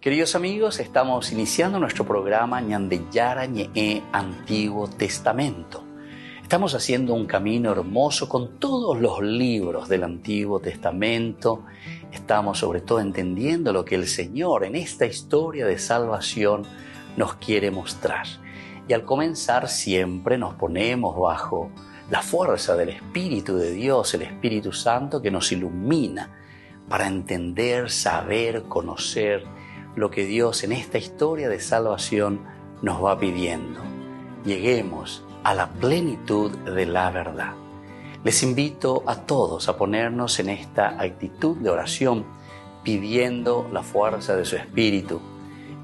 Queridos amigos, estamos iniciando nuestro programa Ñandeyara Ñe'e Antiguo Testamento. Estamos haciendo un camino hermoso con todos los libros del Antiguo Testamento. Estamos sobre todo entendiendo lo que el Señor en esta historia de salvación nos quiere mostrar. Y al comenzar siempre nos ponemos bajo la fuerza del Espíritu de Dios, el Espíritu Santo que nos ilumina para entender, saber, conocer lo que Dios en esta historia de salvación nos va pidiendo. Lleguemos a la plenitud de la verdad. Les invito a todos a ponernos en esta actitud de oración, pidiendo la fuerza de su Espíritu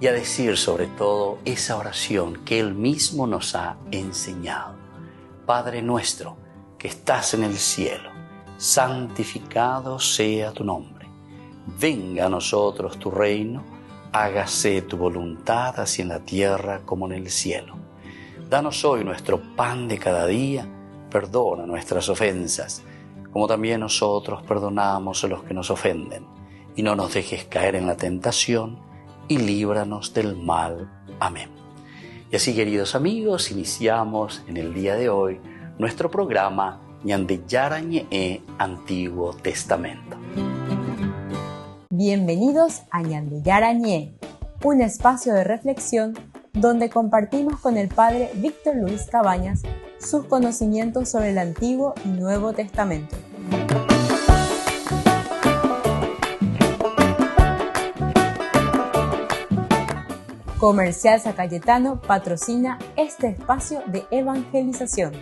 y a decir sobre todo esa oración que Él mismo nos ha enseñado. Padre nuestro que estás en el cielo, santificado sea tu nombre. Venga a nosotros tu reino, hágase tu voluntad así en la tierra como en el cielo. Danos hoy nuestro pan de cada día, perdona nuestras ofensas, como también nosotros perdonamos a los que nos ofenden. Y no nos dejes caer en la tentación, y líbranos del mal. Amén. Y así, queridos amigos, iniciamos en el día de hoy nuestro programa Ñandeyara Ñe'e Antiguo Testamento. Bienvenidos a Ñandeyara Ñe'e, un espacio de reflexión donde compartimos con el Padre Víctor Luis Cabañas sus conocimientos sobre el Antiguo y Nuevo Testamento. Comercial San Cayetano patrocina este espacio de evangelización.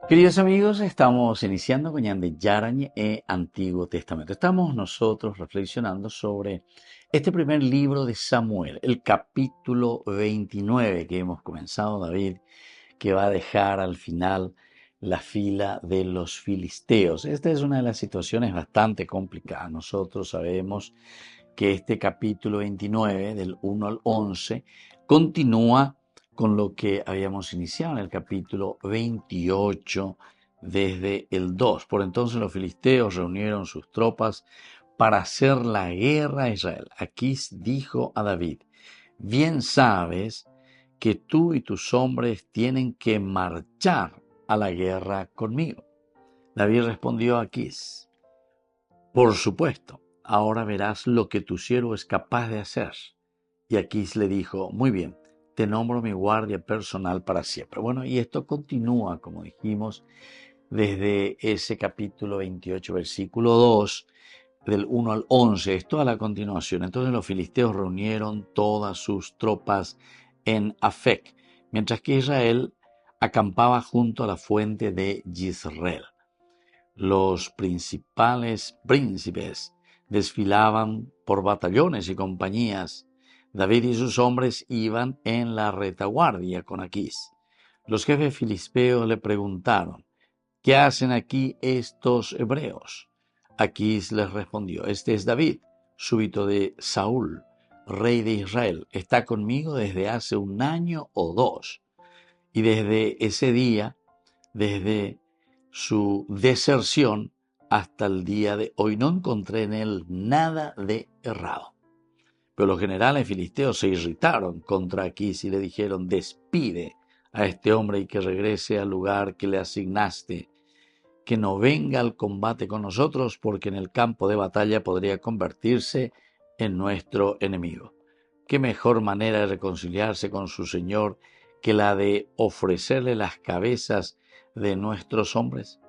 Queridos amigos, estamos iniciando con Ñandeyara Ñe'e Antiguo Testamento. Estamos nosotros reflexionando sobre este primer libro de Samuel, el capítulo 29 que hemos comenzado, David, que va a dejar al final la fila de los filisteos. Esta es una de las situaciones bastante complicadas. Nosotros sabemos que este capítulo 29, del 1 al 11, continúa con lo que habíamos iniciado en el capítulo 28, desde el 2. Por entonces los filisteos reunieron sus tropas para hacer la guerra a Israel. Aquís dijo a David: bien sabes que tú y tus hombres tienen que marchar a la guerra conmigo. David respondió a Aquís: por supuesto, ahora verás lo que tu siervo es capaz de hacer. Y Aquís le dijo: muy bien, te nombro mi guardia personal para siempre. Bueno, y esto continúa, como dijimos, desde ese capítulo 28, versículo 2, del 1 al 11, es toda la continuación. Entonces los filisteos reunieron todas sus tropas en Afec, mientras que Israel acampaba junto a la fuente de Jizreel. Los principales príncipes desfilaban por batallones y compañías. David y sus hombres iban en la retaguardia con Aquís. Los jefes filisteos le preguntaron: ¿qué hacen aquí estos hebreos? Aquís les respondió: este es David, súbdito de Saúl, rey de Israel. Está conmigo desde hace 1 año o 2. Y desde ese día, desde su deserción hasta el día de hoy, no encontré en él nada de errado. Pero los generales filisteos se irritaron contra Aquís y le dijeron: despide a este hombre y que regrese al lugar que le asignaste, que no venga al combate con nosotros, porque en el campo de batalla podría convertirse en nuestro enemigo. ¿Qué mejor manera de reconciliarse con su Señor que la de ofrecerle las cabezas de nuestros hombres?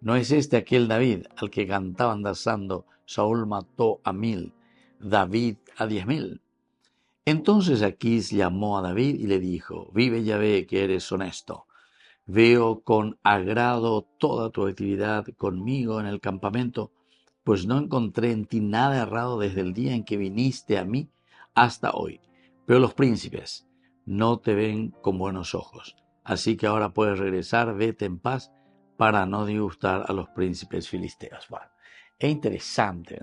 ¿No es este aquel David al que cantaban danzando: Saúl mató a 1000, David a 10,000? Entonces Aquís llamó a David y le dijo: vive Yahvé que eres honesto. Veo con agrado toda tu actividad conmigo en el campamento, pues no encontré en ti nada errado desde el día en que viniste a mí hasta hoy. Pero los príncipes no te ven con buenos ojos. Así que ahora puedes regresar, vete en paz, para no disgustar a los príncipes filisteos. Bueno, es interesante,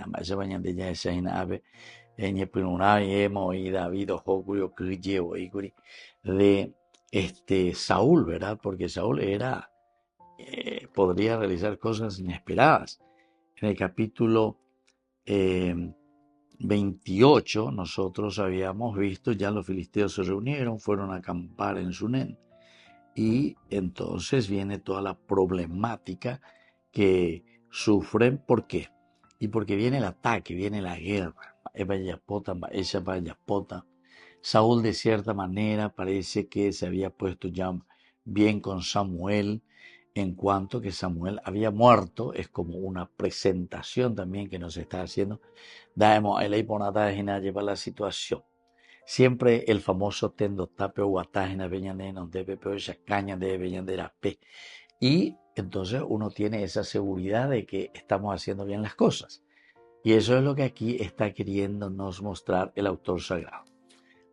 de Saúl, ¿verdad? Porque Saúl podría realizar cosas inesperadas. En el capítulo 28 nosotros habíamos visto, ya los filisteos se reunieron, fueron a acampar en Sunén. Y entonces viene toda la problemática que sufren. ¿Por qué? Y porque viene el ataque, viene la guerra. Saúl de cierta manera parece que se había puesto ya bien con Samuel, en cuanto que Samuel había muerto. Es como una presentación también que nos está haciendo. Daemos el iponatagina lleva la situación. Siempre el famoso tendo tape o guatágena veñane no debe pero esa caña de veñandera p. Y entonces uno tiene esa seguridad de que estamos haciendo bien las cosas. Y eso es lo que aquí está queriéndonos mostrar el autor sagrado.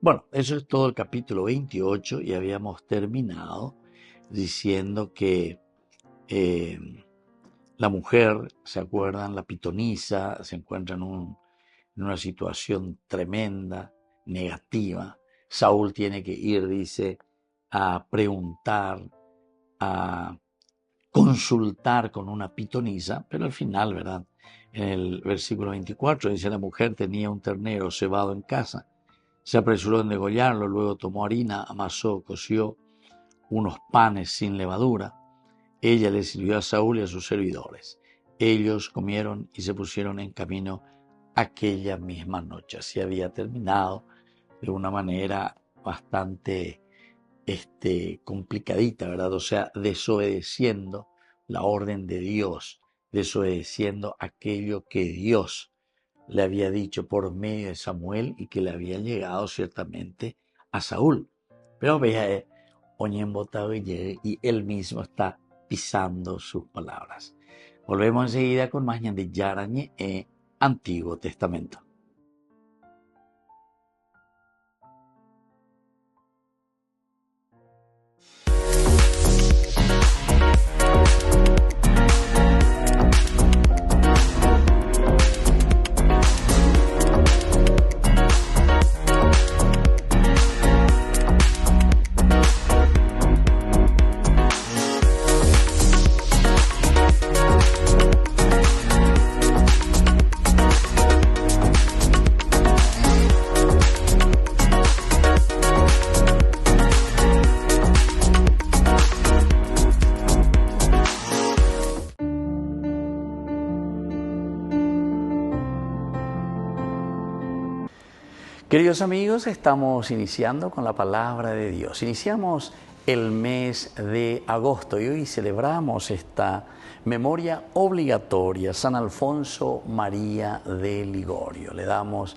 Bueno, eso es todo el capítulo 28 y habíamos terminado diciendo que la mujer, ¿se acuerdan? La pitonisa se encuentra en una situación tremenda, negativa. Saúl tiene que ir, dice, a preguntar, a consultar con una pitonisa, pero al final, ¿verdad? En el versículo 24 dice, la mujer tenía un ternero cebado en casa, se apresuró en degollarlo, luego tomó harina, amasó, coció unos panes sin levadura. Ella le sirvió a Saúl y a sus servidores. Ellos comieron y se pusieron en camino aquella misma noche. Así había terminado de una manera bastante complicadita, ¿verdad? O sea, desobedeciendo la orden de Dios, desobedeciendo aquello que Dios le había dicho por medio de Samuel y que le había llegado ciertamente a Saúl. Pero vea, y él mismo está pisando sus palabras. Volvemos enseguida con más de Yarañe Antiguo Testamento. Queridos amigos, estamos iniciando con la palabra de Dios. Iniciamos el mes de agosto y hoy celebramos esta memoria obligatoria, San Alfonso María de Ligorio. Le damos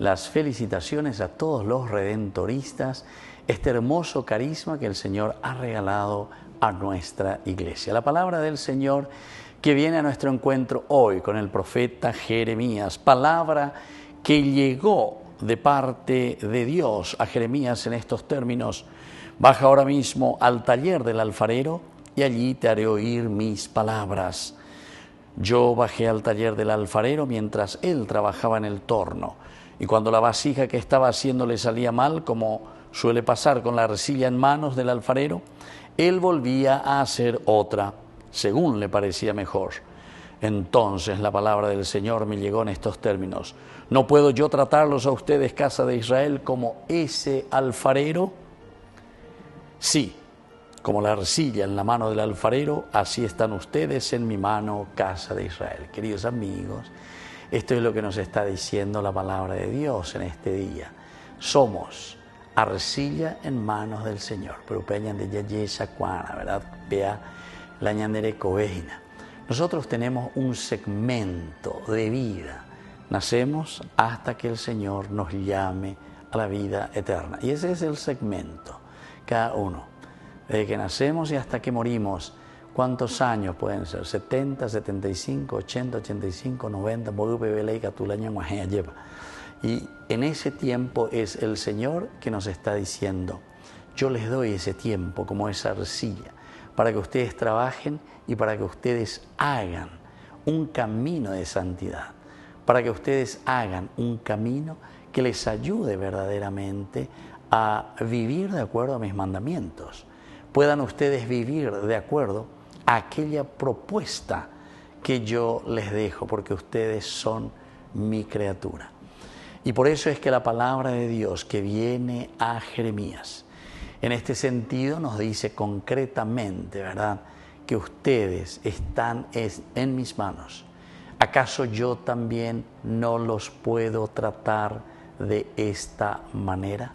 las felicitaciones a todos los redentoristas, este hermoso carisma que el Señor ha regalado a nuestra iglesia. La palabra del Señor que viene a nuestro encuentro hoy con el profeta Jeremías, palabra que llegó de parte de Dios a Jeremías en estos términos: baja ahora mismo al taller del alfarero y allí te haré oír mis palabras. Yo bajé al taller del alfarero mientras él trabajaba en el torno, y cuando la vasija que estaba haciendo le salía mal, como suele pasar con la arcilla en manos del alfarero, él volvía a hacer otra, según le parecía mejor. Entonces la palabra del Señor me llegó en estos términos: ¿no puedo yo tratarlos a ustedes, casa de Israel, como ese alfarero? Sí, como la arcilla en la mano del alfarero, así están ustedes en mi mano, casa de Israel. Queridos amigos, esto es lo que nos está diciendo la palabra de Dios en este día. Somos arcilla en manos del Señor. Pero peñan de yayesa cuana, ¿verdad? Vea la ñandere coveina. Nosotros tenemos un segmento de vida. Nacemos hasta que el Señor nos llame a la vida eterna. Y ese es el segmento, cada uno. Desde que nacemos y hasta que morimos, ¿cuántos años pueden ser? 70, 75, 80, 85, 90, y en ese tiempo es el Señor que nos está diciendo: yo les doy ese tiempo como esa arcilla, para que ustedes trabajen y para que ustedes hagan un camino de santidad, para que ustedes hagan un camino que les ayude verdaderamente a vivir de acuerdo a mis mandamientos. Puedan ustedes vivir de acuerdo a aquella propuesta que yo les dejo, porque ustedes son mi criatura. Y por eso es que la palabra de Dios que viene a Jeremías, en este sentido nos dice concretamente, ¿verdad?, que ustedes están en mis manos. ¿Acaso yo también no los puedo tratar de esta manera?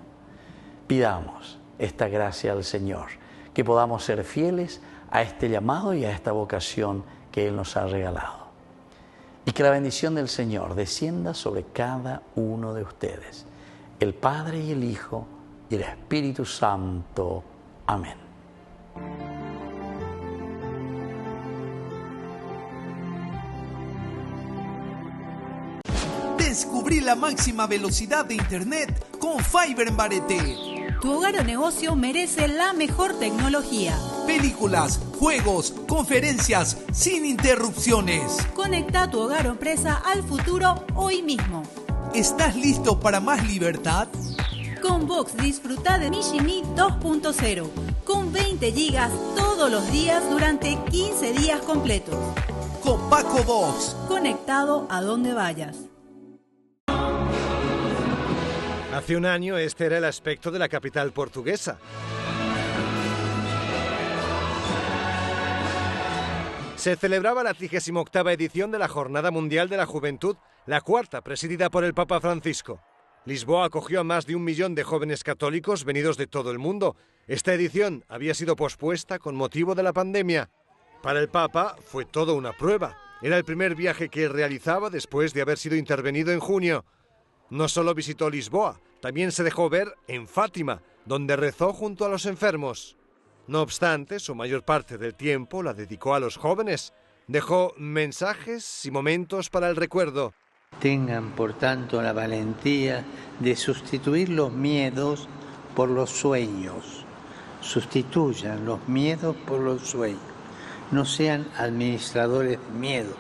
Pidamos esta gracia al Señor, que podamos ser fieles a este llamado y a esta vocación que Él nos ha regalado. Y que la bendición del Señor descienda sobre cada uno de ustedes, el Padre y el Hijo y el Espíritu Santo. Amén. Descubrí la máxima velocidad de Internet con Fiber en Barete. Tu hogar o negocio merece la mejor tecnología. Películas, juegos, conferencias, sin interrupciones. Conecta tu hogar o empresa al futuro hoy mismo. ¿Estás listo para más libertad? Con Vox disfruta de Mishimi 2.0, con 20 gigas todos los días durante 15 días completos. Con Paco Vox. Conectado a donde vayas. Hace un año este era el aspecto de la capital portuguesa. Se celebraba la 38ª edición de la Jornada Mundial de la Juventud, la cuarta presidida por el Papa Francisco. Lisboa acogió a más de 1 millón de jóvenes católicos venidos de todo el mundo. Esta edición había sido pospuesta con motivo de la pandemia. Para el Papa fue todo una prueba. Era el primer viaje que realizaba después de haber sido intervenido en junio. No solo visitó Lisboa, también se dejó ver en Fátima, donde rezó junto a los enfermos. No obstante, su mayor parte del tiempo la dedicó a los jóvenes. Dejó mensajes y momentos para el recuerdo. Tengan, por tanto, la valentía de sustituir los miedos por los sueños. Sustituyan los miedos por los sueños. No sean administradores de miedos.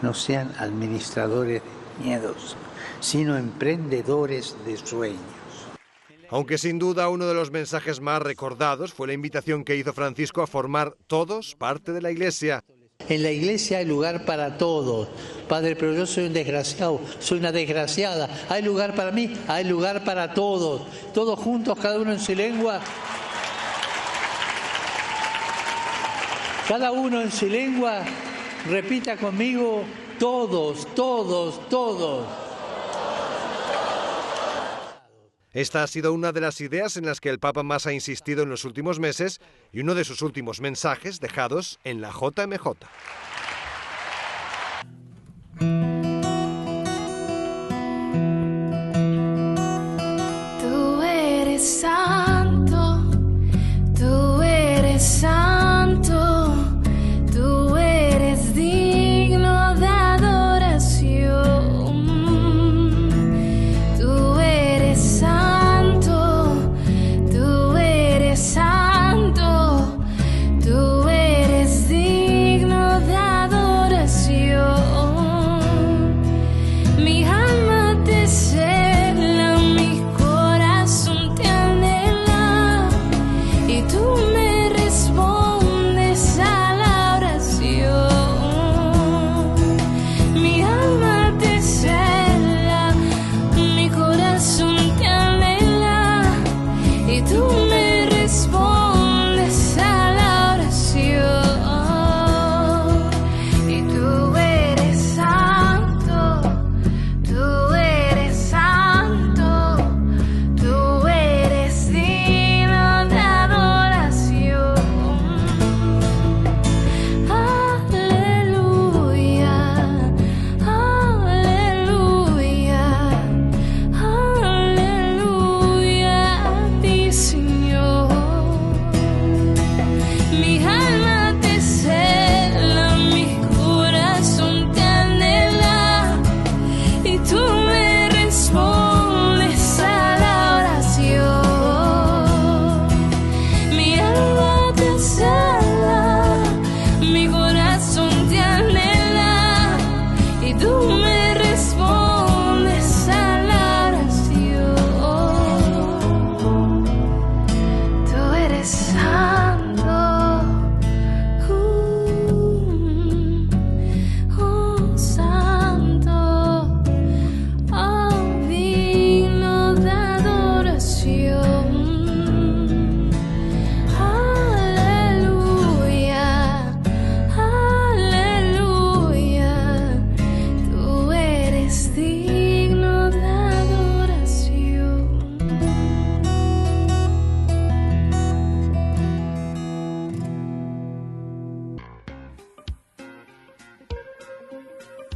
No sean administradores de miedos, sino emprendedores de sueños. Aunque sin duda uno de los mensajes más recordados fue la invitación que hizo Francisco a formar todos parte de la Iglesia. En la Iglesia hay lugar para todos. Padre, pero yo soy un desgraciado, soy una desgraciada. Hay lugar para mí, hay lugar para todos. Todos juntos, cada uno en su lengua. Cada uno en su lengua, repita conmigo, todos, todos, todos. Esta ha sido una de las ideas en las que el Papa más ha insistido en los últimos meses y uno de sus últimos mensajes dejados en la JMJ. Tú eres santo, tú eres santo, tú eres digno de adoración. Tú eres santo, tú eres santo, tú eres digno de adoración.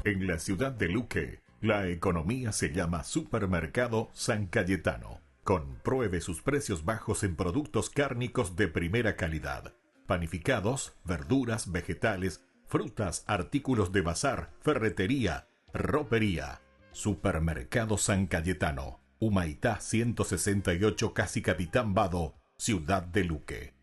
En la ciudad de Luque, la economía se llama Supermercado San Cayetano. Compruebe sus precios bajos en productos cárnicos de primera calidad. Panificados, verduras, vegetales, frutas, artículos de bazar, ferretería, ropería. Supermercado San Cayetano, Humaitá 168, Casi Capitán Vado, ciudad de Luque.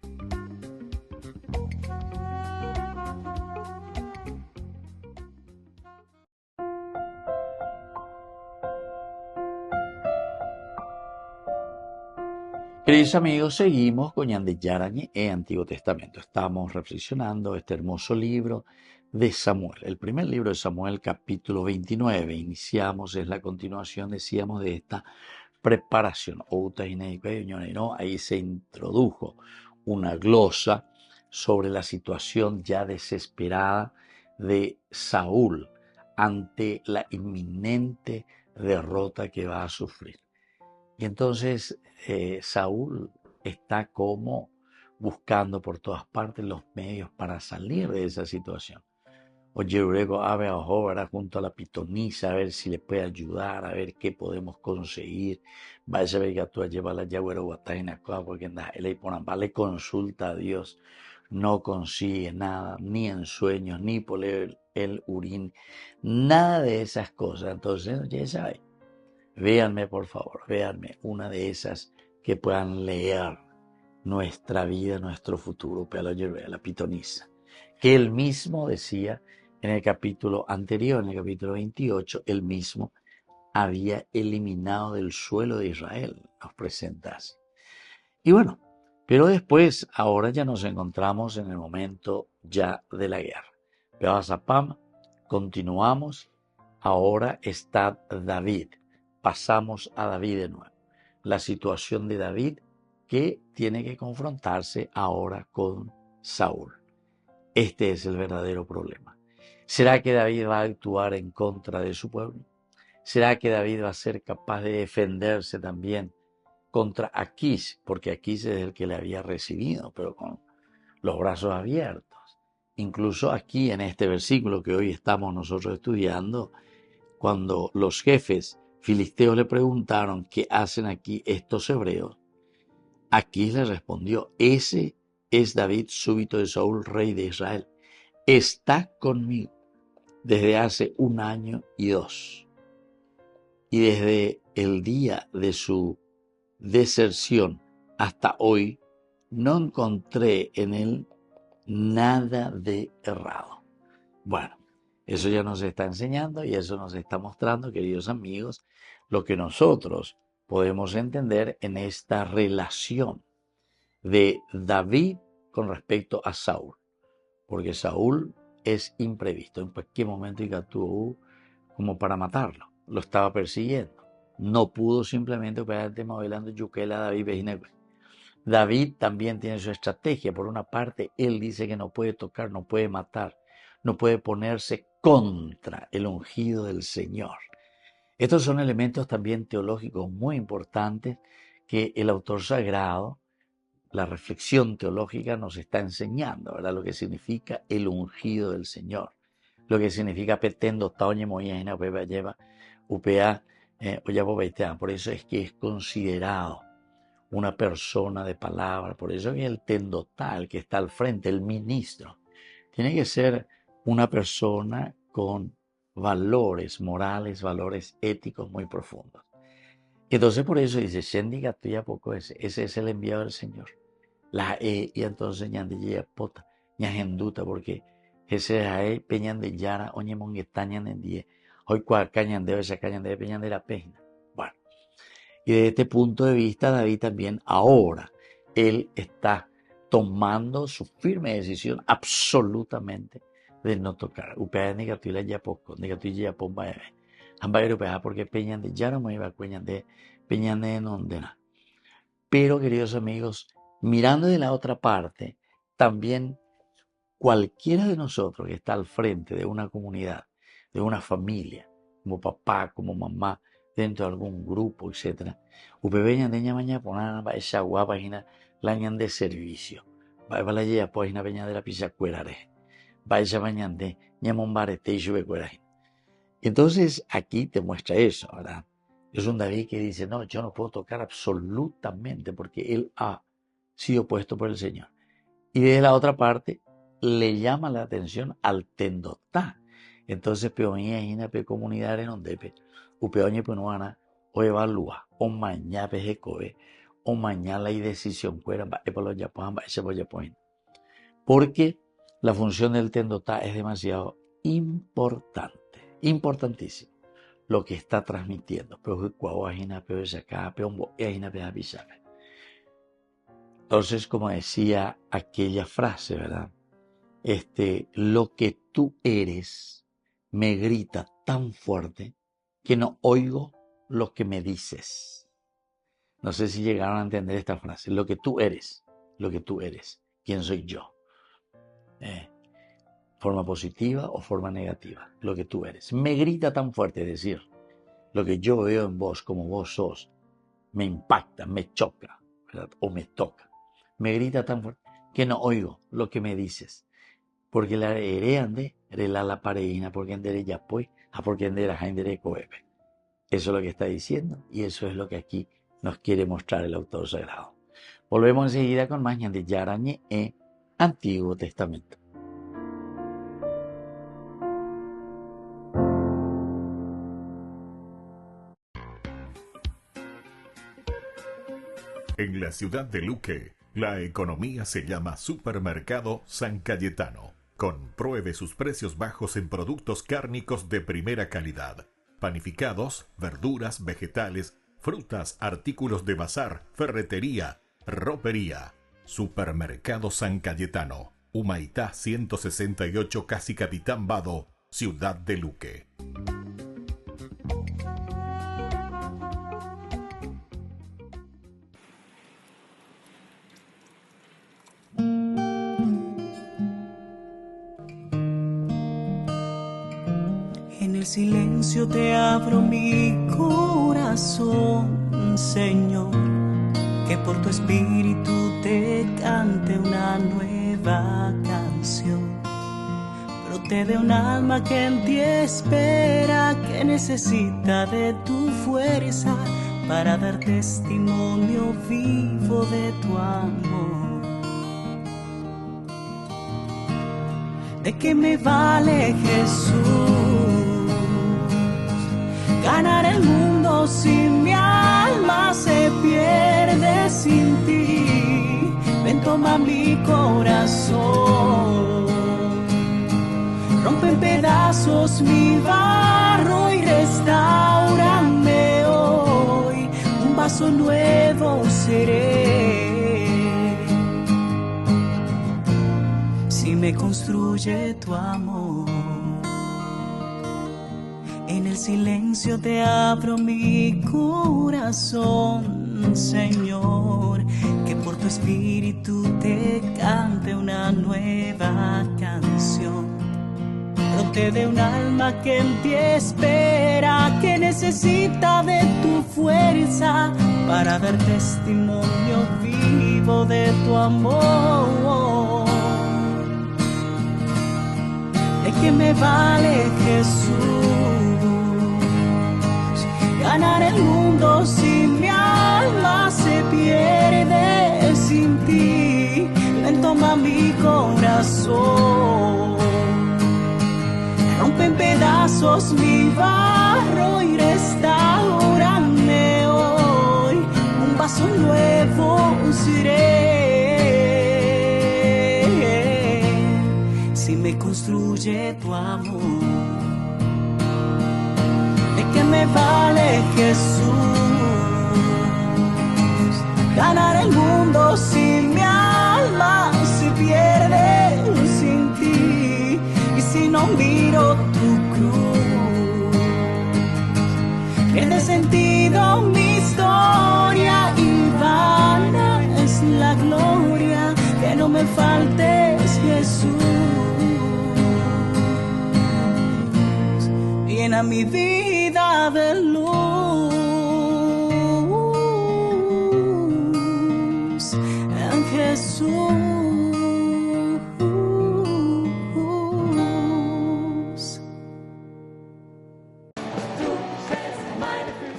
Queridos amigos, seguimos con Ñande Yarañe e Antiguo Testamento. Estamos reflexionando este hermoso libro de Samuel, el primer libro de Samuel, capítulo 29. Iniciamos, es la continuación, decíamos, de esta preparación. Ahí se introdujo una glosa sobre la situación ya desesperada de Saúl ante la inminente derrota que va a sufrir. Y entonces Saúl está como buscando por todas partes los medios para salir de esa situación. Oye, luego ave a ahora junto a la pitonisa a ver si le puede ayudar, a ver qué podemos conseguir. Vaya a ver que tú llevas la llave guataina porque él le consulta a Dios, no consigue nada, ni en sueños, ni por el urín, nada de esas cosas. Entonces, ya sabe. Véanme, por favor, véanme una de esas que puedan leer nuestra vida, nuestro futuro, la pitonisa. Que él mismo decía en el capítulo anterior, en el capítulo 28, él mismo había eliminado del suelo de Israel, nos presenta así. Y bueno, pero después, ahora ya nos encontramos en el momento ya de la guerra. Beazapam, continuamos, ahora está David. Pasamos a David de nuevo. La situación de David que tiene que confrontarse ahora con Saúl. Este es el verdadero problema. ¿Será que David va a actuar en contra de su pueblo? ¿Será que David va a ser capaz de defenderse también contra Aquís? Porque Aquís es el que le había recibido, pero con los brazos abiertos. Incluso aquí en este versículo que hoy estamos nosotros estudiando, cuando los jefes filisteos le preguntaron qué hacen aquí estos hebreos, Aquís le respondió: ese es David, súbito de Saúl, rey de Israel. Está conmigo desde hace 1 año y 2. Y desde el día de su deserción hasta hoy no encontré en él nada de errado. Bueno, eso ya nos está enseñando y eso nos está mostrando, queridos amigos, lo que nosotros podemos entender en esta relación de David con respecto a Saúl. Porque Saúl es imprevisto. En cualquier momento actuó como para matarlo. Lo estaba persiguiendo. No pudo simplemente movilando Yuquela a David. David también tiene su estrategia. Por una parte, él dice que no puede tocar, no puede matar, no puede ponerse contra el ungido del Señor. Estos son elementos también teológicos muy importantes que el autor sagrado, la reflexión teológica nos está enseñando, ¿verdad? Lo que significa el ungido del Señor, lo que significa petendo taoñe moyena upea lleva upea por eso es que es considerado una persona de palabra, por eso es el tendotal que está al frente, el ministro, tiene que ser una persona con valores morales, valores éticos muy profundos. Entonces por eso dice, Shendiga tuya poco ese es el enviado del Señor. Y entonces ñandilla pota, ñajenduta, porque ese es peñan de yara, oñe monguetañan en die, hoy cual cañan debe esa cañan debe peñan de la peña. Bueno, y desde este punto de vista, David también ahora, él está tomando su firme decisión absolutamente de no tocar. Upea negativo ya poco, negativo ya pomba eve. Ambay upea porque peñan de yara me iba peñan de nondena. Pero queridos amigos, mirando de la otra parte, también cualquiera de nosotros que está al frente de una comunidad, de una familia, como papá, como mamá, dentro de algún grupo, etc. Upebeñan de ñamaña ponan esa guapagina lañan de servicio. Va a la ya página peña de la pizza cuerare. Va esa mañana de ñamombarete y sube cueraje. Entonces aquí te muestra eso, ¿verdad? Es un David que dice, no, yo no puedo tocar absolutamente porque él ha sido puesto por el Señor. Y desde la otra parte le llama la atención al tendotá. Entonces peonía ina pe comunidades donde pe upeoñe penuana o evalúa o mañana jecobe o mañana la decisión fuera porque la función del tendotá es demasiado importante, importantísimo lo que está transmitiendo. Entonces, como decía aquella frase, ¿verdad? Lo que tú eres me grita tan fuerte que no oigo lo que me dices. No sé si llegaron a entender esta frase. Lo que tú eres, ¿quién soy yo? Forma positiva o forma negativa, lo que tú eres. Me grita tan fuerte, es decir, lo que yo veo en vos, como vos sos, me impacta, me choca, ¿verdad? O me toca. Me grita tan fuerte que no oigo lo que me dices. Porque la hereande, la pareina, porque endere ya pues, porque endere jaindere coepe. Eso es lo que está diciendo y eso es lo que aquí nos quiere mostrar el autor sagrado. Volvemos enseguida con más de Yarañe e Antiguo Testamento. En la ciudad de Luque, la economía se llama Supermercado San Cayetano. Compruebe sus precios bajos en productos cárnicos de primera calidad. Panificados, verduras, vegetales, frutas, artículos de bazar, ferretería, ropería. Supermercado San Cayetano. Humaitá 168, Casi Capitán Vado, Ciudad de Luque. En el silencio te abro mi corazón, Señor, que por tu espíritu te cante una nueva canción. Brote de un alma que en ti espera, que necesita de tu fuerza para dar testimonio vivo de tu amor. ¿De qué me vale, Jesús, ganar el mundo si mi alma se pierde sin ti? Ven, toma mi corazón, rompe en pedazos mi barro y restáurame hoy. Un vaso nuevo seré si me construye tu amor. En el silencio te abro mi corazón, Señor, que por tu espíritu te cante una nueva canción. Brote de un alma que en ti espera, que necesita de tu fuerza para dar testimonio vivo de tu amor. ¿De qué me vale, Jesús, ganar el mundo si mi alma se pierde sin ti? Ven, toma mi corazón, rompe en pedazos mi barro y restáurame hoy. Un vaso nuevo seré si me construye tu amor. ¿De qué me vale, Jesús, ganar el mundo si mi alma se pierde sin ti? Y si no miro tu cruz, pierde sentido mi historia y vana es la gloria. Que no me faltes, Jesús, llena mi vida de luz en Jesús.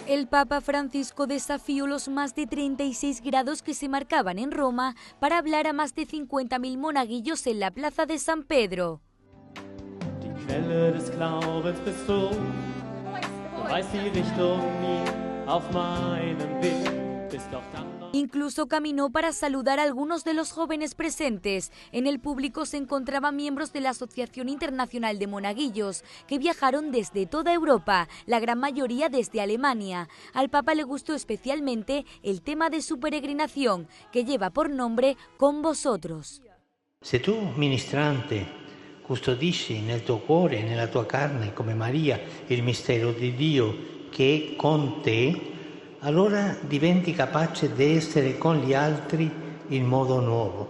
El Papa Francisco desafió los más de 36 grados que se marcaban en Roma para hablar a más de 50.000 monaguillos en la plaza de San Pedro. Incluso caminó para saludar a algunos de los jóvenes presentes. En el público se encontraban miembros de la Asociación Internacional de Monaguillos, que viajaron desde toda Europa, la gran mayoría desde Alemania. Al Papa le gustó especialmente el tema de su peregrinación, que lleva por nombre Con vosotros. Se tu, ministrante, custodisci nel tuo cuore e nella tua carne, come Maria, il mistero di Dio che è con te, allora diventi capace di essere con gli altri in modo nuovo.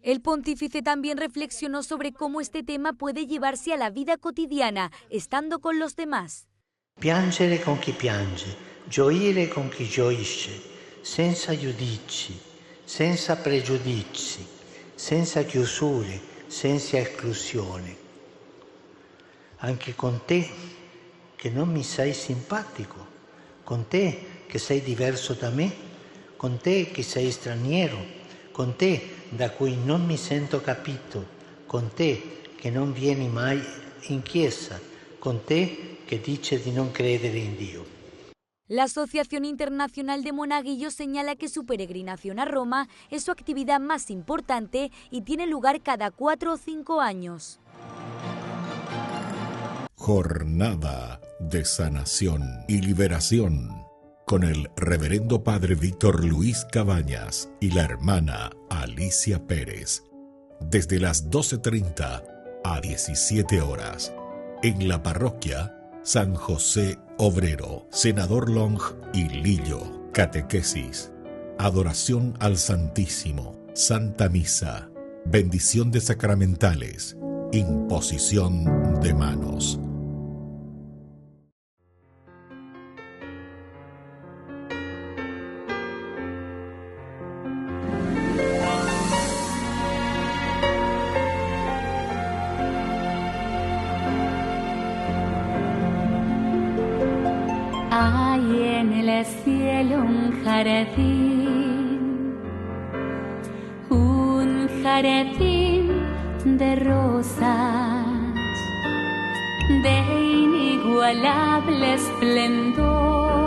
El pontífice también reflexionó sobre cómo este tema puede llevarse a la vida cotidiana, estando con los demás. Piangere con chi piange, gioire con chi gioisce, senza giudizi, senza pregiudizi, senza chiusure, senza esclusione. Anche con te che non mi sei simpatico, con te che sei diverso da me, con te che sei straniero, con te da cui non mi sento capito, con te che non vieni mai in chiesa, con te che dice di non credere in Dio. La Asociación Internacional de Monaguillos señala que su peregrinación a Roma es su actividad más importante y tiene lugar cada 4 o 5 años. Jornada de sanación y liberación con el reverendo padre Víctor Luis Cabañas y la hermana Alicia Pérez, desde las 12:30 a 17 horas, en la parroquia San José Obrero, Senador Long y Lillo. Catequesis, adoración al Santísimo, Santa Misa, bendición de sacramentales, imposición de manos. Hay en el cielo un jardín de rosas, de inigualable esplendor.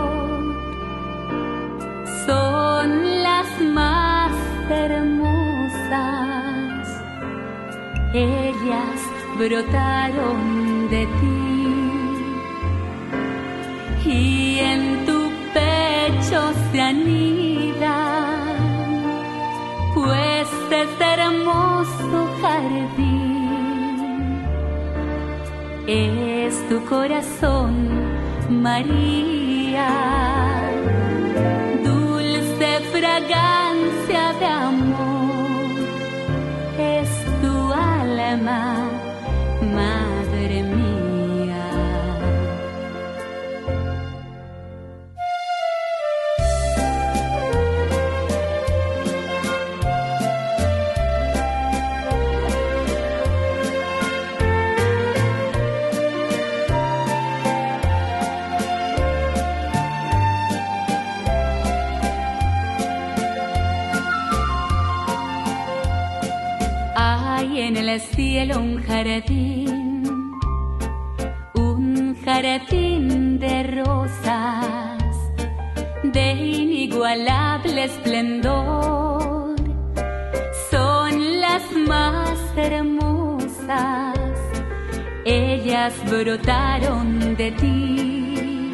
Son las más hermosas, ellas brotaron de ti. Y en tu pecho se anidan, pues es hermoso jardín, es tu corazón, María, dulce fragancia de amor, es tu alma, madre mía. En el cielo un jardín de rosas, de inigualable esplendor. Son las más hermosas, ellas brotaron de ti.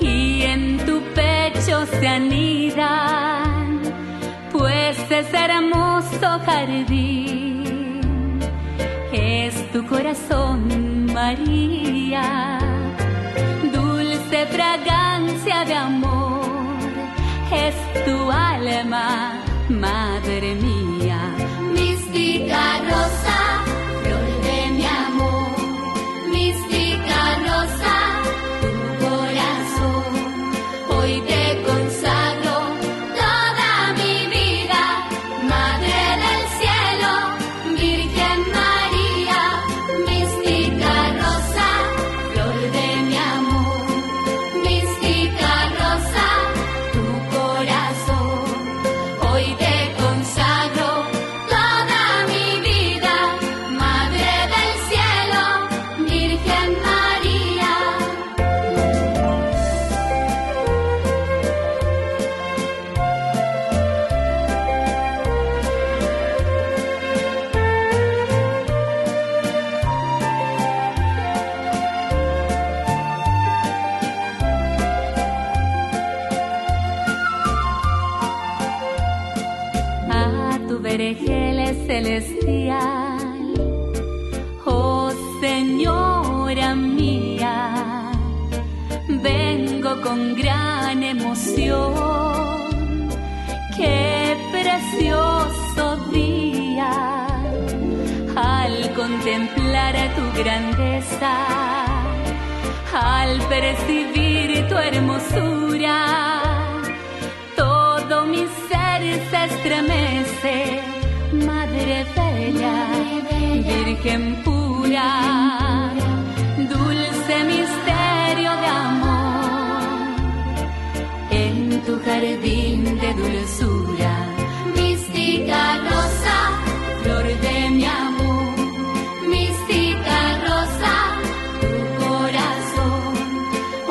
Y en tu pecho se anidan, pues es hermoso jardín, es tu corazón, María, dulce fragancia de amor, es tu alma, madre mía. Mística rosa, flor de mi amor, mística rosa, tu corazón, hoy te consagro. Mística Vergel celestial, oh Señora mía, vengo con gran emoción, qué precioso día, al contemplar tu grandeza, al percibir tu hermosura, todo mi ser se estremece, Madre Bella, Virgen pura, dulce misterio de amor, en tu jardín de dulzura, mística rosa, flor de mi amor, mística rosa, tu corazón,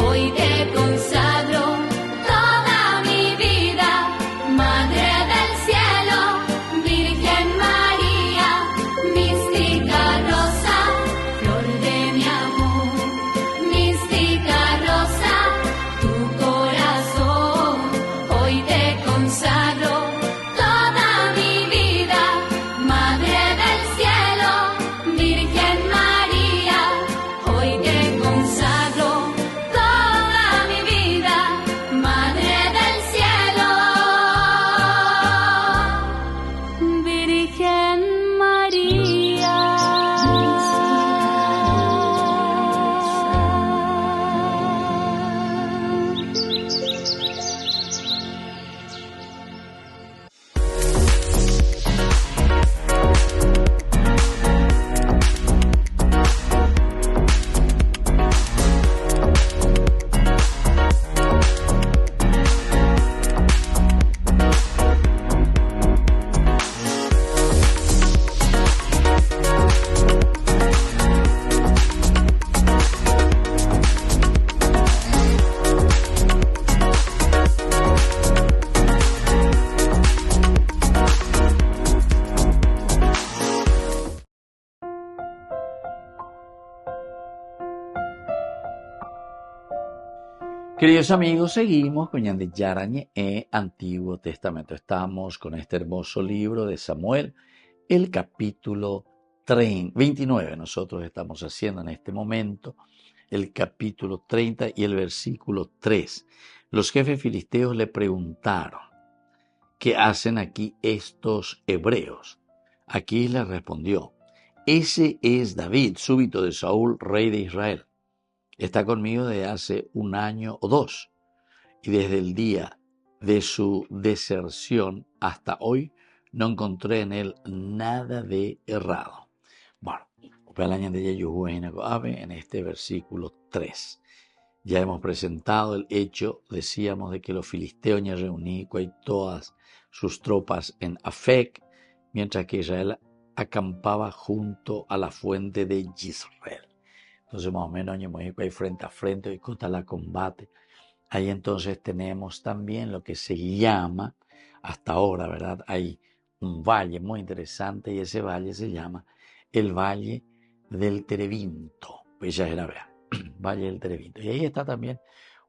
hoy te consagro toda mi vida, Madre del cielo, Virgen María, mística rosa, flor de mi amor, mística rosa, tu corazón, hoy te consagro toda mi vida, Madre del cielo, Virgen María, hoy te consagro toda mi vida, Madre del cielo, Virgen María. Queridos amigos, seguimos con Ñande Yarañe e Antiguo Testamento. Estamos con este hermoso libro de Samuel, el capítulo 29. Nosotros estamos haciendo en este momento el capítulo 30 y el versículo 3. Los jefes filisteos le preguntaron, ¿qué hacen aquí estos hebreos? Aquí le respondió, ese es David, súbdito de Saúl, rey de Israel. Está conmigo desde hace 1 año o 2, y desde el día de su deserción hasta hoy no encontré en él nada de errado. Bueno, en este versículo 3 ya hemos presentado el hecho, decíamos, de que los filisteos ya reunían todas sus tropas en Afec, mientras que Israel acampaba junto a la fuente de Jezreel. Entonces más o menos hay frente a frente y contra la combate. Ahí entonces tenemos también lo que se llama, hasta ahora, ¿verdad? Hay un valle muy interesante y ese valle se llama el Valle del Terebinto. Pues ya era, vean, Valle del Terebinto. Y ahí está también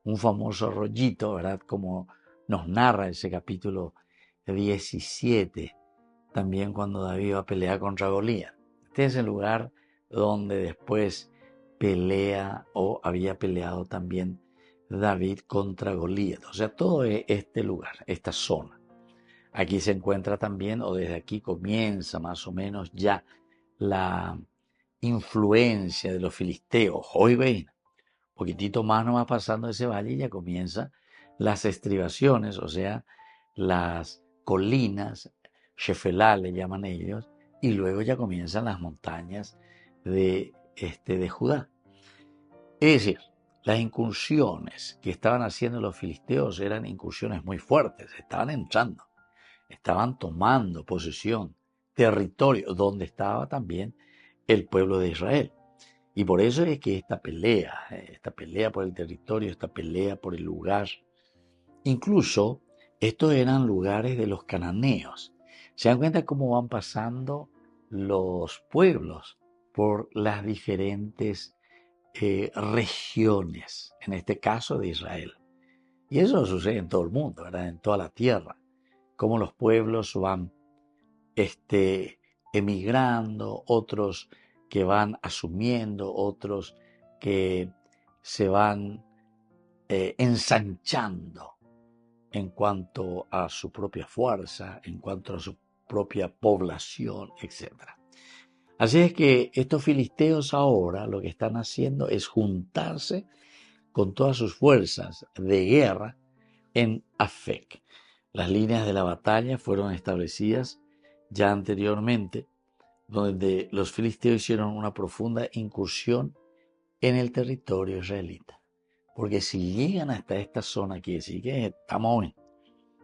un famoso rollito, ¿verdad? Como nos narra ese capítulo 17, también cuando David va a pelear contra Goliat. Este es el lugar donde después pelea o había peleado también David contra Goliat. O sea, todo este lugar, esta zona. Aquí se encuentra también, o desde aquí comienza más o menos ya la influencia de los filisteos. Hoy ven, poquitito más no va pasando ese valle y ya comienza las estribaciones, o sea, las colinas, Shefelá le llaman ellos, y luego ya comienzan las montañas de Judá. Es decir, las incursiones que estaban haciendo los filisteos eran incursiones muy fuertes, estaban entrando, estaban tomando posesión, territorio, donde estaba también el pueblo de Israel. Y por eso es que esta pelea por el territorio, esta pelea por el lugar, incluso estos eran lugares de los cananeos. Se dan cuenta cómo van pasando los pueblos por las diferentes regiones, en este caso de Israel. Y eso sucede en todo el mundo, ¿verdad? En toda la tierra, cómo los pueblos van emigrando, otros que van asumiendo, otros que se van ensanchando en cuanto a su propia fuerza, en cuanto a su propia población, etc. Así es que estos filisteos ahora lo que están haciendo es juntarse con todas sus fuerzas de guerra en Afec. Las líneas de la batalla fueron establecidas ya anteriormente, donde los filisteos hicieron una profunda incursión en el territorio israelita. Porque si llegan hasta esta zona, quiere decir que estamos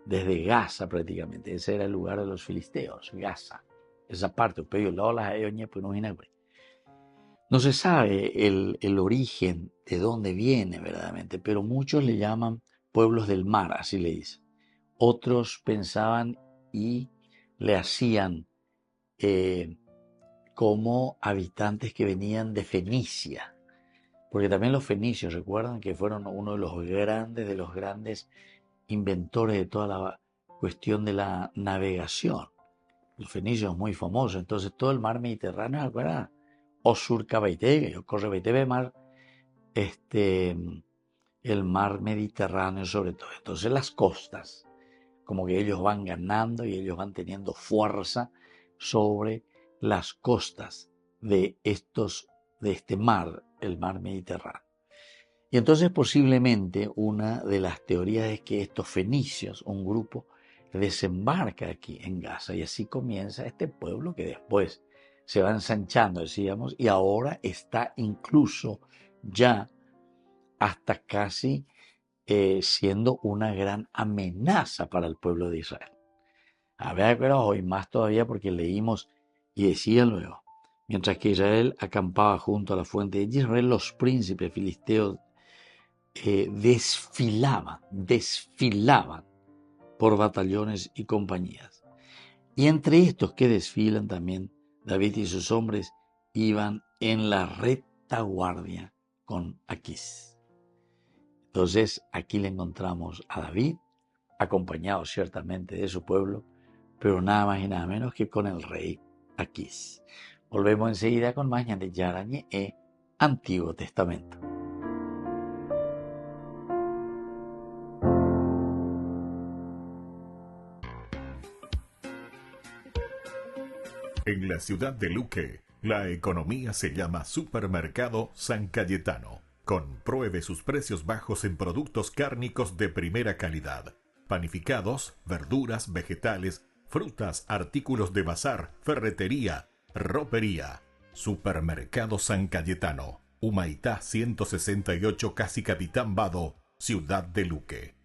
desde Gaza prácticamente. Ese era el lugar de los filisteos, Gaza. Esa parte, no se sabe el origen de dónde viene verdaderamente, pero muchos le llaman pueblos del mar, así le dicen. Otros pensaban y le hacían como habitantes que venían de Fenicia, porque también los fenicios, recuerdan que fueron uno de los grandes inventores de toda la cuestión de la navegación. Los fenicios muy famosos, entonces todo el mar Mediterráneo, ¿verdad? Osur Kabaitege, corre mar, el mar Mediterráneo sobre todo. Entonces las costas, como que ellos van ganando y ellos van teniendo fuerza sobre las costas de este mar, el mar Mediterráneo. Y entonces posiblemente una de las teorías es que estos fenicios, un grupo, desembarca aquí en Gaza y así comienza este pueblo que después se va ensanchando, decíamos, y ahora está incluso ya hasta casi siendo una gran amenaza para el pueblo de Israel. A ver, pero hoy más todavía porque leímos y decía luego, mientras que Israel acampaba junto a la fuente de Israel, los príncipes filisteos desfilaban por batallones y compañías. Y entre estos que desfilan también, David y sus hombres iban en la retaguardia con Aquís. Entonces aquí le encontramos a David, acompañado ciertamente de su pueblo, pero nada más y nada menos que con el rey Aquís. Volvemos enseguida con más de Yarañe e Antiguo Testamento. En la ciudad de Luque, la economía se llama Supermercado San Cayetano. Compruebe sus precios bajos en productos cárnicos de primera calidad. Panificados, verduras, vegetales, frutas, artículos de bazar, ferretería, ropería. Supermercado San Cayetano. Humaitá 168, Casi Capitán Vado, ciudad de Luque.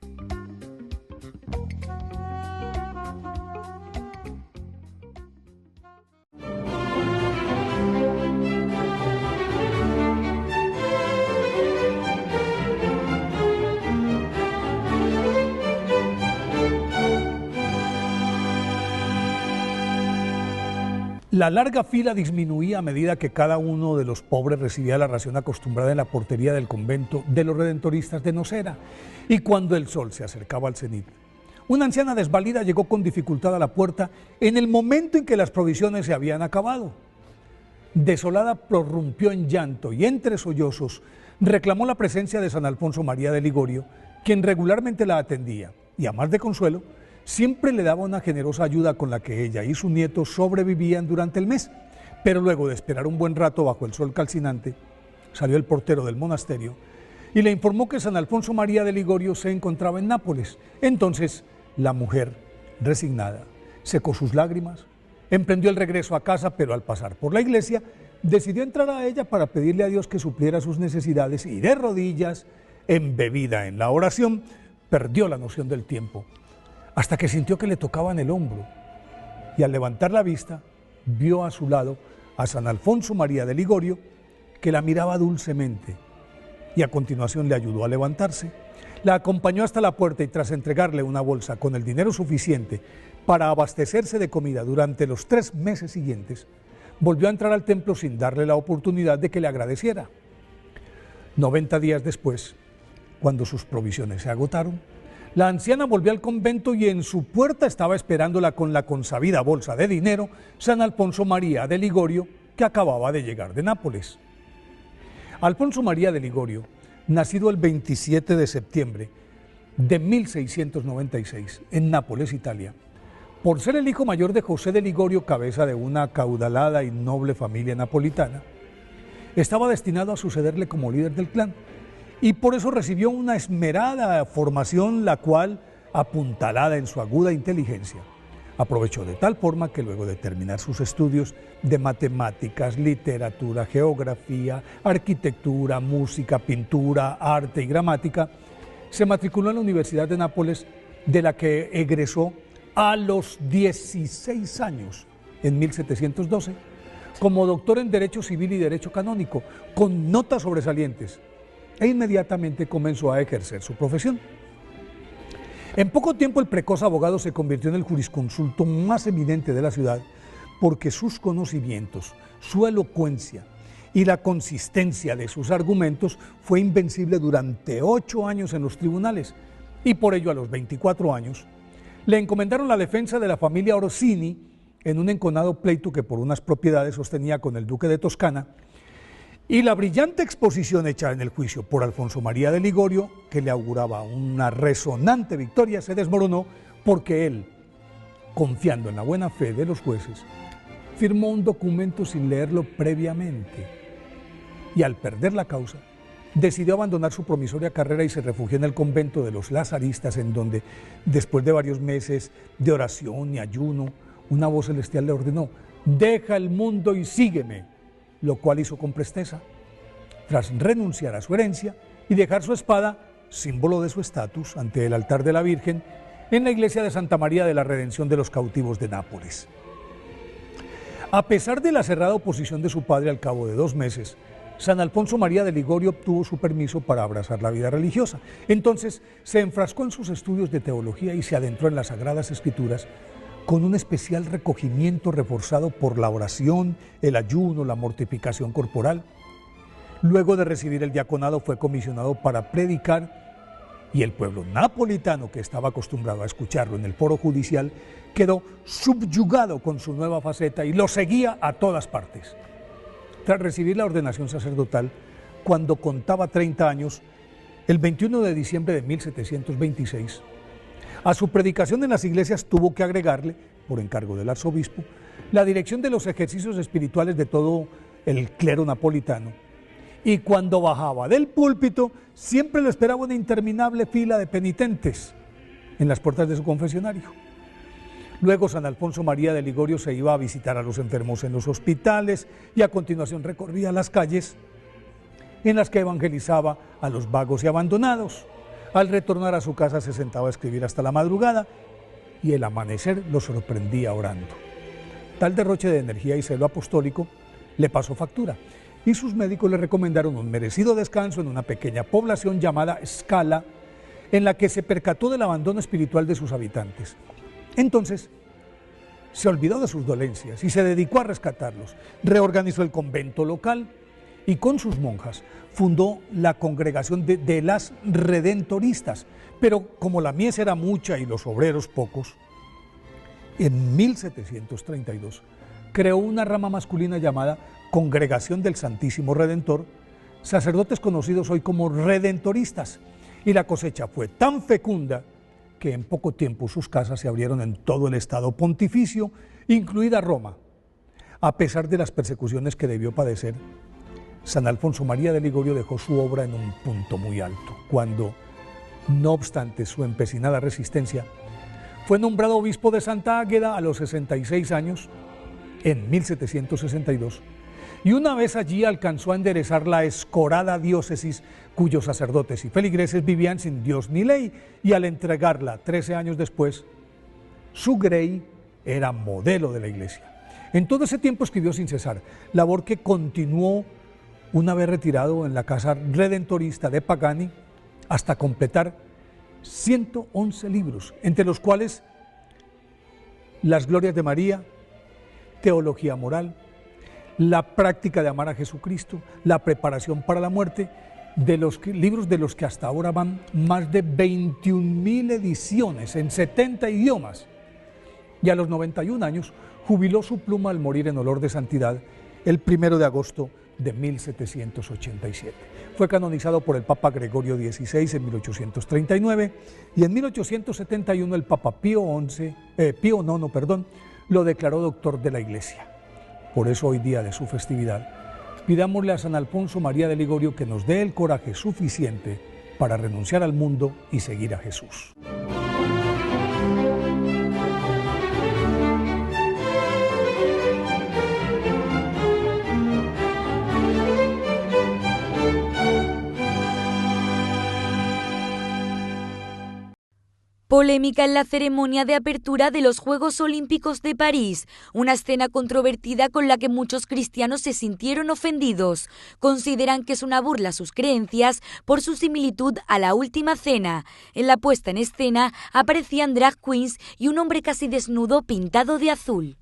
La larga fila disminuía a medida que cada uno de los pobres recibía la ración acostumbrada en la portería del convento de los redentoristas de Nocera. Y cuando el sol se acercaba al cenit, una anciana desvalida llegó con dificultad a la puerta en el momento en que las provisiones se habían acabado. Desolada prorrumpió en llanto y entre sollozos reclamó la presencia de San Alfonso María de Ligorio, quien regularmente la atendía y a más de consuelo, siempre le daba una generosa ayuda con la que ella y su nieto sobrevivían durante el mes. Pero luego de esperar un buen rato bajo el sol calcinante, salió el portero del monasterio y le informó que San Alfonso María de Ligorio se encontraba en Nápoles. Entonces la mujer, resignada, secó sus lágrimas, emprendió el regreso a casa, pero al pasar por la iglesia decidió entrar a ella para pedirle a Dios que supliera sus necesidades y de rodillas, embebida en la oración, perdió la noción del tiempo, hasta que sintió que le tocaban el hombro, y al levantar la vista, vio a su lado a San Alfonso María de Ligorio, que la miraba dulcemente, y a continuación le ayudó a levantarse, la acompañó hasta la puerta y tras entregarle una bolsa con el dinero suficiente para abastecerse de comida durante los 3 meses siguientes, volvió a entrar al templo sin darle la oportunidad de que le agradeciera. 90 días después, cuando sus provisiones se agotaron, La anciana volvió al convento y en su puerta estaba esperándola con la consabida bolsa de dinero San Alfonso María de Ligorio, que acababa de llegar de Nápoles. Alfonso María de Ligorio, nacido el 27 de septiembre de 1696 en Nápoles, Italia, por ser el hijo mayor de José de Ligorio, cabeza de una acaudalada y noble familia napolitana, estaba destinado a sucederle como líder del clan, y por eso recibió una esmerada formación, la cual, apuntalada en su aguda inteligencia, aprovechó de tal forma que luego de terminar sus estudios de matemáticas, literatura, geografía, arquitectura, música, pintura, arte y gramática, se matriculó en la Universidad de Nápoles, de la que egresó a los 16 años, en 1712, como doctor en Derecho Civil y Derecho Canónico, con notas sobresalientes, e inmediatamente comenzó a ejercer su profesión. En poco tiempo el precoz abogado se convirtió en el jurisconsulto más eminente de la ciudad, porque sus conocimientos, su elocuencia y la consistencia de sus argumentos fue invencible durante 8 años en los tribunales, y por ello a los 24 años le encomendaron la defensa de la familia Orsini en un enconado pleito que por unas propiedades sostenía con el duque de Toscana, y la brillante exposición hecha en el juicio por Alfonso María de Ligorio, que le auguraba una resonante victoria, se desmoronó porque él, confiando en la buena fe de los jueces, firmó un documento sin leerlo previamente, y al perder la causa, decidió abandonar su promisoria carrera y se refugió en el convento de los Lazaristas, en donde, después de varios meses de oración y ayuno, una voz celestial le ordenó: «Deja el mundo y sígueme», lo cual hizo con presteza, tras renunciar a su herencia y dejar su espada, símbolo de su estatus, ante el altar de la Virgen, en la iglesia de Santa María de la Redención de los Cautivos de Nápoles. A pesar de la cerrada oposición de su padre, al cabo de 2 meses, San Alfonso María de Ligorio obtuvo su permiso para abrazar la vida religiosa. Entonces se enfrascó en sus estudios de teología y se adentró en las Sagradas Escrituras, con un especial recogimiento reforzado por la oración, el ayuno, la mortificación corporal. Luego de recibir el diaconado fue comisionado para predicar, y el pueblo napolitano, que estaba acostumbrado a escucharlo en el foro judicial, quedó subyugado con su nueva faceta y lo seguía a todas partes. Tras recibir la ordenación sacerdotal, cuando contaba 30 años, el 21 de diciembre de 1726, a su predicación en las iglesias tuvo que agregarle, por encargo del arzobispo, la dirección de los ejercicios espirituales de todo el clero napolitano. Y cuando bajaba del púlpito, siempre le esperaba una interminable fila de penitentes en las puertas de su confesionario. Luego San Alfonso María de Ligorio se iba a visitar a los enfermos en los hospitales y a continuación recorría las calles en las que evangelizaba a los vagos y abandonados. Al retornar a su casa se sentaba a escribir hasta la madrugada y el amanecer lo sorprendía orando. Tal derroche de energía y celo apostólico le pasó factura y sus médicos le recomendaron un merecido descanso en una pequeña población llamada Scala, en la que se percató del abandono espiritual de sus habitantes. Entonces se olvidó de sus dolencias y se dedicó a rescatarlos. Reorganizó el convento local y con sus monjas fundó la congregación de las Redentoristas, pero como la mies era mucha y los obreros pocos, en 1732 creó una rama masculina llamada Congregación del Santísimo Redentor, sacerdotes conocidos hoy como Redentoristas, y la cosecha fue tan fecunda que en poco tiempo sus casas se abrieron en todo el estado pontificio, incluida Roma. A pesar de las persecuciones que debió padecer, San Alfonso María de Ligorio dejó su obra en un punto muy alto, cuando, no obstante su empecinada resistencia, fue nombrado obispo de Santa Águeda a los 66 años, en 1762, y una vez allí alcanzó a enderezar la escorada diócesis cuyos sacerdotes y feligreses vivían sin Dios ni ley, y al entregarla 13 años después, su grey era modelo de la iglesia. En todo ese tiempo escribió sin cesar, labor que continuó una vez retirado en la casa redentorista de Pagani, hasta completar 111 libros, entre los cuales Las Glorias de María, Teología Moral, La Práctica de Amar a Jesucristo, La Preparación para la Muerte de los libros de los que hasta ahora van más de 21.000 ediciones en 70 idiomas. Y a los 91 años jubiló su pluma al morir en olor de santidad el 1 de agosto de 1787. Fue canonizado por el Papa Gregorio XVI en 1839 y en 1871 el Papa Pío IX, lo declaró doctor de la Iglesia. Por eso hoy día de su festividad, pidámosle a San Alfonso María de Ligorio que nos dé el coraje suficiente para renunciar al mundo y seguir a Jesús. Polémica en la ceremonia de apertura de los Juegos Olímpicos de París, una escena controvertida con la que muchos cristianos se sintieron ofendidos. Consideran que es una burla a sus creencias por su similitud a la Última Cena. En la puesta en escena aparecían drag queens y un hombre casi desnudo pintado de azul.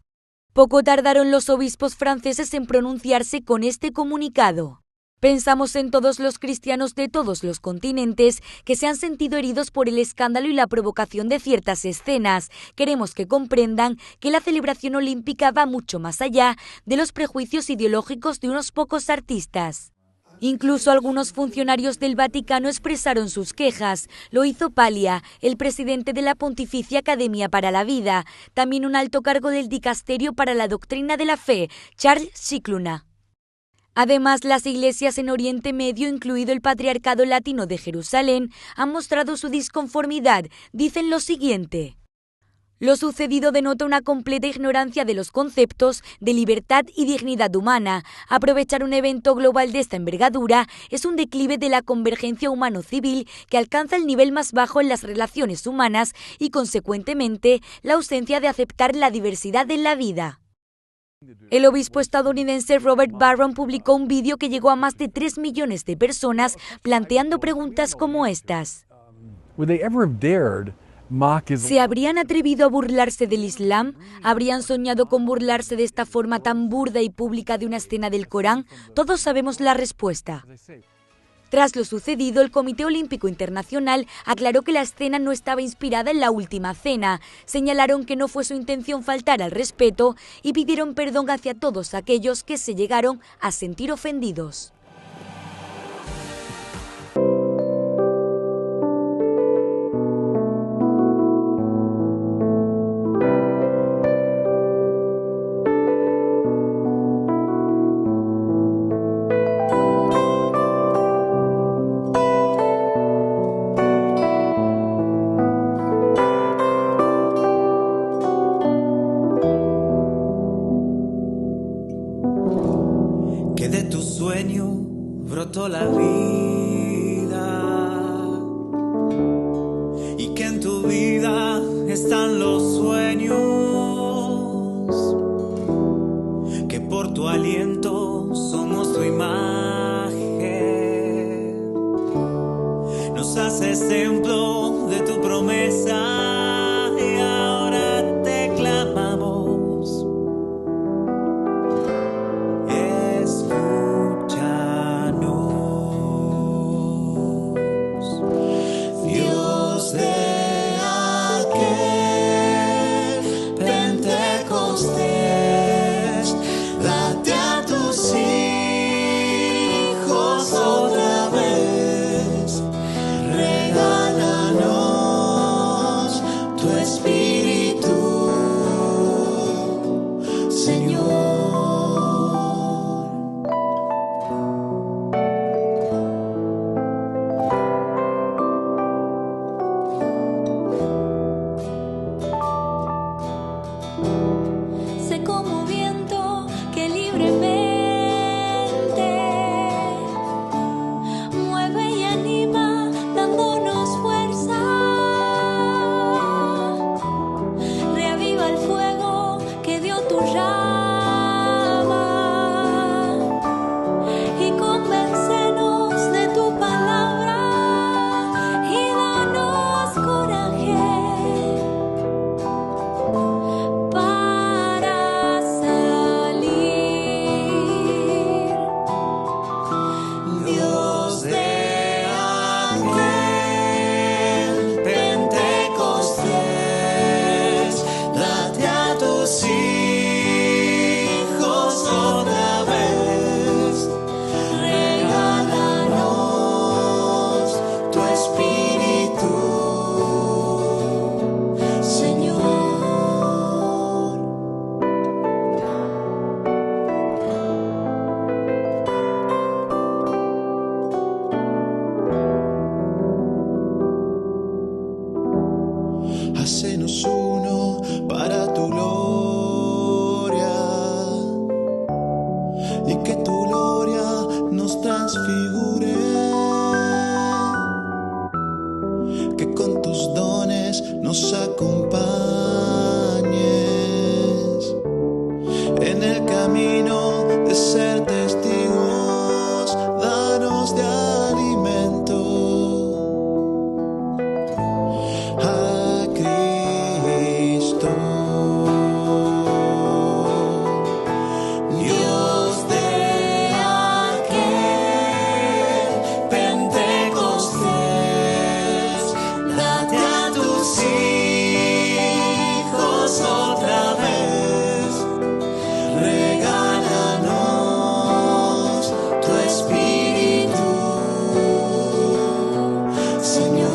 Poco tardaron los obispos franceses en pronunciarse con este comunicado. Pensamos en todos los cristianos de todos los continentes que se han sentido heridos por el escándalo y la provocación de ciertas escenas. Queremos que comprendan que la celebración olímpica va mucho más allá de los prejuicios ideológicos de unos pocos artistas. Incluso algunos funcionarios del Vaticano expresaron sus quejas. Lo hizo Paglia, el presidente de la Pontificia Academia para la Vida, también un alto cargo del Dicasterio para la Doctrina de la Fe, Charles Scicluna. Además, las iglesias en Oriente Medio, incluido el Patriarcado Latino de Jerusalén, han mostrado su disconformidad. Dicen lo siguiente: lo sucedido denota una completa ignorancia de los conceptos de libertad y dignidad humana. Aprovechar un evento global de esta envergadura es un declive de la convergencia humano-civil que alcanza el nivel más bajo en las relaciones humanas y, consecuentemente, la ausencia de aceptar la diversidad en la vida. El obispo estadounidense Robert Barron publicó un vídeo que llegó a más de 3 millones de personas planteando preguntas como estas. ¿Se habrían atrevido a burlarse del Islam? ¿Habrían soñado con burlarse de esta forma tan burda y pública de una escena del Corán? Todos sabemos la respuesta. Tras lo sucedido, el Comité Olímpico Internacional aclaró que la escena no estaba inspirada en la Última Cena. Señalaron que no fue su intención faltar al respeto y pidieron perdón hacia todos aquellos que se llegaron a sentir ofendidos. Brotó la vida y que en tu vida están los sueños, que por tu aliento somos tu imagen, nos haces templo de tu promesa y ahora te clamamos. Hacenos uno para tu gloria y que tu gloria nos transfigure, que con tus dones nos acompañes en el camino de ser testigos. Danos de alimento a Cristo, Dios de aquel Pentecostés. Date a tus hijos otra vez, regálanos tu espíritu, Señor.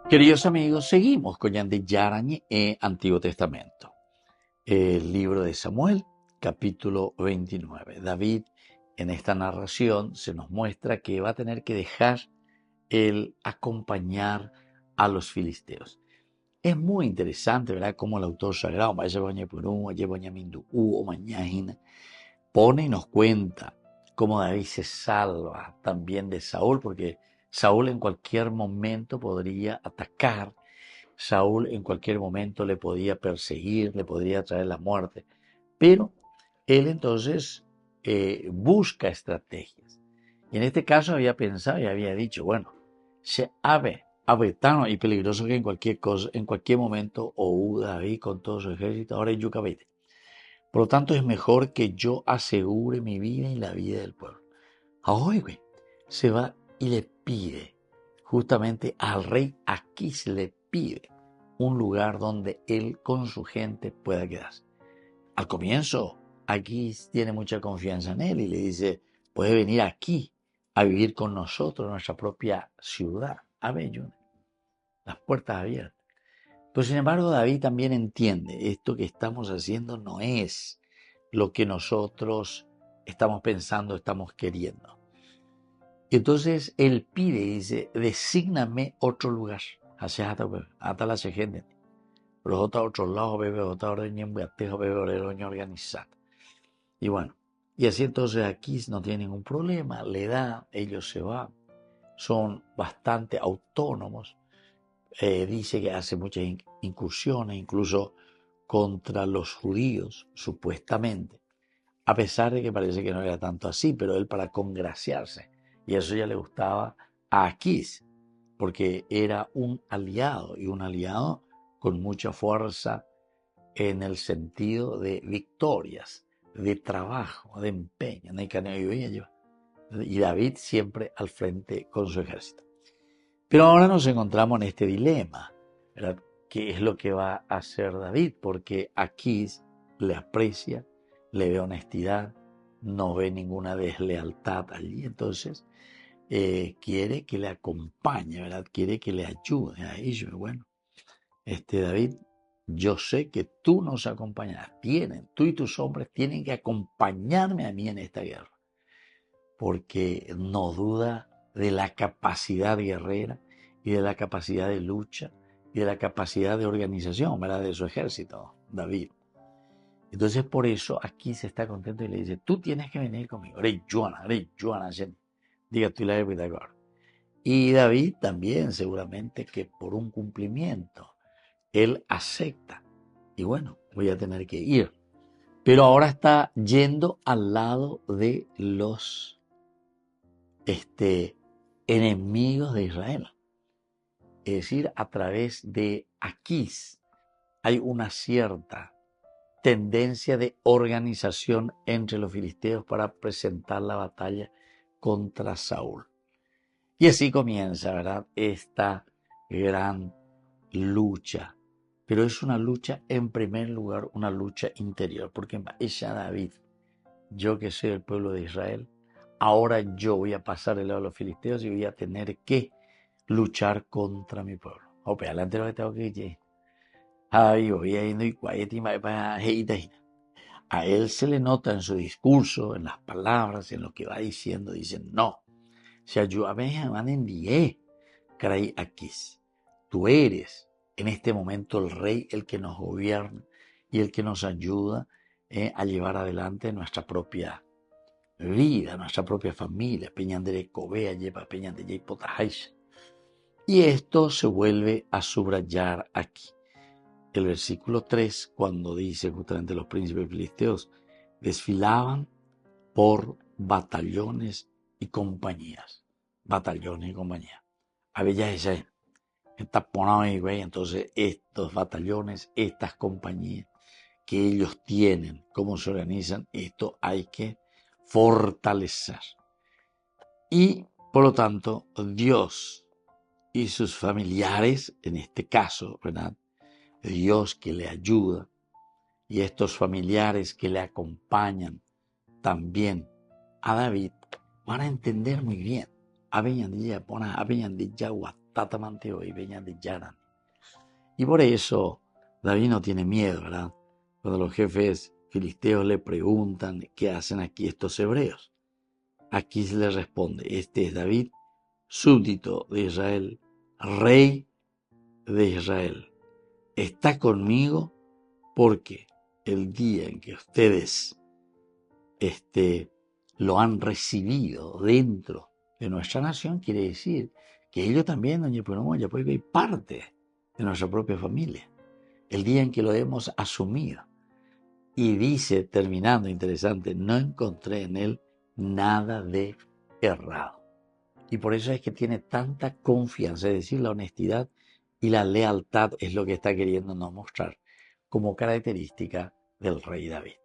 Queridos amigos, seguimos con Yandé Yarañe en Antiguo Testamento. El libro de Samuel, capítulo 29. David, en esta narración, se nos muestra que va a tener que dejar el acompañar a los filisteos. Es muy interesante, ¿verdad?, cómo el autor sagrado, pone y nos cuenta cómo David se salva también de Saúl, porque Saúl en cualquier momento podría atacar, Saúl en cualquier momento le podía perseguir, le podría traer la muerte, pero él entonces busca estrategias. Y en este caso había pensado y había dicho, bueno, se tan y peligroso que en cualquier momento, David con todo su ejército, ahora en Yucabete. Por lo tanto, es mejor que yo asegure mi vida y la vida del pueblo. Ahora, se va y le pide, justamente al rey Aquís le pide un lugar donde él con su gente pueda quedarse. Al comienzo, Aquís tiene mucha confianza en él y le dice, puede venir aquí a vivir con nosotros en nuestra propia ciudad. Las puertas abiertas. Pero sin embargo, David también entiende, esto que estamos haciendo no es lo que nosotros estamos pensando, estamos queriendo. Y entonces él pide y dice, desígname otro lugar. Hasta la gente. Pero otro lado, organizado. Y bueno, y así entonces aquí no tiene ningún problema, le da, ellos se van. Son bastante autónomos. Dice que hace muchas incursiones, incluso contra los judíos, supuestamente. A pesar de que parece que no era tanto así, pero él para congraciarse. Y eso ya le gustaba a Aquís, porque era un aliado, y un aliado con mucha fuerza en el sentido de victorias, de trabajo, de empeño. Y David siempre al frente con su ejército. Pero ahora nos encontramos en este dilema, ¿verdad? ¿Qué es lo que va a hacer David? Porque Aquís le aprecia, le ve honestidad, no ve ninguna deslealtad allí. Entonces, quiere que le acompañe, ¿verdad? Quiere que le ayude a ellos. Bueno, David, yo sé que tú nos acompañarás. Tú y tus hombres tienen que acompañarme a mí en esta guerra. Porque no duda de la capacidad guerrera y de la capacidad de lucha y de la capacidad de organización, ¿verdad?, de su ejército, David. Entonces por eso aquí se está contento y le dice, tú tienes que venir conmigo. Diga tú la de. Y David también seguramente que por un cumplimiento, él acepta. Y bueno, voy a tener que ir. Pero ahora está yendo al lado de los enemigos de Israel. Es decir, a través de Aquís hay una cierta tendencia de organización entre los filisteos para presentar la batalla contra Saúl. Y así comienza, ¿verdad?, esta gran lucha. Pero es una lucha, en primer lugar, una lucha interior. Porque ella, David, yo que soy del pueblo de Israel, ahora yo voy a pasar el lado de los filisteos y voy a tener que luchar contra mi pueblo. Adelante lo que tengo que ir. A él se le nota en su discurso, en las palabras, en lo que va diciendo. Dicen, no, si ayúdame a envié, Cray Aquís. Tú eres en este momento el rey, el que nos gobierna y el que nos ayuda a llevar adelante nuestra propia vida, nuestra propia familia. Peñandere Cobea lleva Peñandere Potajaisha. Y esto se vuelve a subrayar aquí. El versículo 3, cuando dice justamente los príncipes filisteos desfilaban por batallones y compañías. Batallones y compañías. Había esa entonces estos batallones, estas compañías que ellos tienen, cómo se organizan, esto hay que fortalecer. Y por lo tanto, Dios y sus familiares, en este caso, ¿verdad?, Dios que le ayuda y estos familiares que le acompañan también a David van a entender muy bien. Y por eso David no tiene miedo, ¿verdad? Cuando los jefes filisteos le preguntan qué hacen aquí estos hebreos, aquí se les responde, este es David, súbdito de Israel, rey de Israel. Está conmigo porque el día en que ustedes lo han recibido dentro de nuestra nación, quiere decir que ellos también, doña Punomoya, puede ser parte de nuestra propia familia. El día en que lo hemos asumido. Y dice, terminando, interesante, no encontré en él nada de errado. Y por eso es que tiene tanta confianza, es decir, la honestidad y la lealtad es lo que está queriéndonos mostrar como característica del rey David.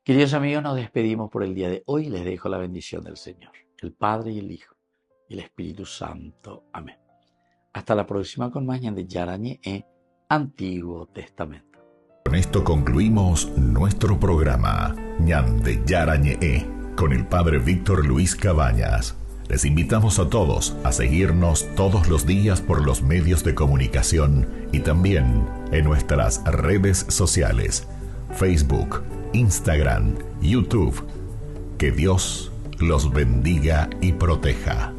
Queridos amigos, nos despedimos por el día de hoy. Les dejo la bendición del Señor, el Padre y el Hijo y el Espíritu Santo. Amén. Hasta la próxima con más de Yarañe Antiguo Testamento. Con esto concluimos nuestro programa Ñande Yarañe con el Padre Víctor Luis Cabañas. Les invitamos a todos a seguirnos todos los días por los medios de comunicación y también en nuestras redes sociales, Facebook, Instagram, YouTube. Que Dios los bendiga y proteja.